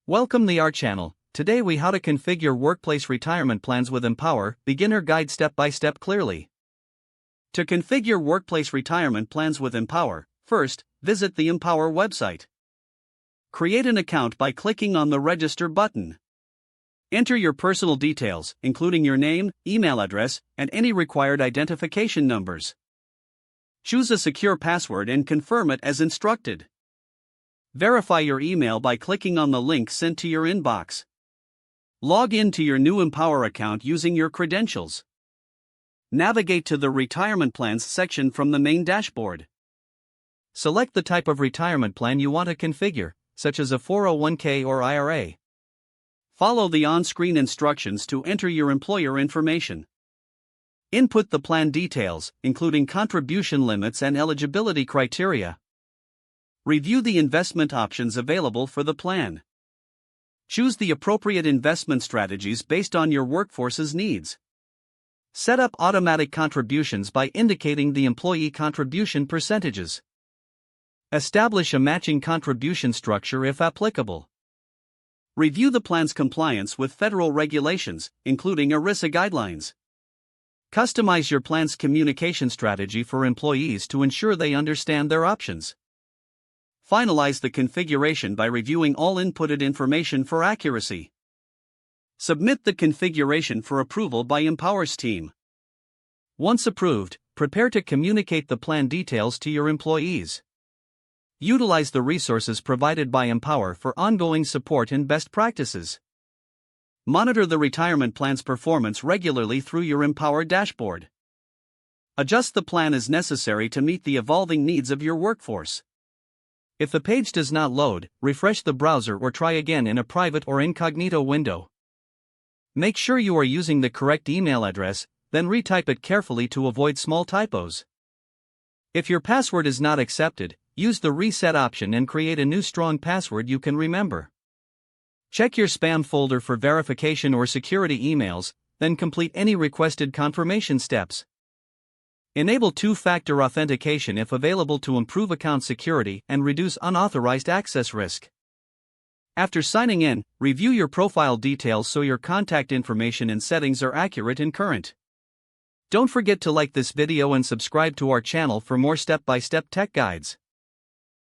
Welcome to our channel. Today we how to configure workplace retirement plans with Empower, beginner guide step by step clearly. To configure workplace retirement plans with Empower, first, visit the Empower website. Create an account by clicking on the register button. Enter your personal details, including your name, email address, and any required identification numbers. Choose a secure password and confirm it as instructed. Verify your email by clicking on the link sent to your inbox. Log in to your new Empower account using your credentials. Navigate to the Retirement Plans section from the main dashboard. Select the type of retirement plan you want to configure, such as a 401k or IRA. Follow the on-screen instructions to enter your employer information. Input the plan details, including contribution limits and eligibility criteria. Review the investment options available for the plan. Choose the appropriate investment strategies based on your workforce's needs. Set up automatic contributions by indicating the employee contribution percentages. Establish a matching contribution structure if applicable. Review the plan's compliance with federal regulations, including ERISA guidelines. Customize your plan's communication strategy for employees to ensure they understand their options. Finalize the configuration by reviewing all inputted information for accuracy. Submit the configuration for approval by Empower's team. Once approved, prepare to communicate the plan details to your employees. Utilize the resources provided by Empower for ongoing support and best practices. Monitor the retirement plan's performance regularly through your Empower dashboard. Adjust the plan as necessary to meet the evolving needs of your workforce. If the page does not load, refresh the browser or try again in a private or incognito window. Make sure you are using the correct email address, then retype it carefully to avoid small typos. If your password is not accepted, use the reset option and create a new strong password you can remember. Check your spam folder for verification or security emails, then complete any requested confirmation steps. Enable two-factor authentication if available to improve account security and reduce unauthorized access risk. After signing in, review your profile details so your contact information and settings are accurate and current. Don't forget to like this video and subscribe to our channel for more step-by-step tech guides.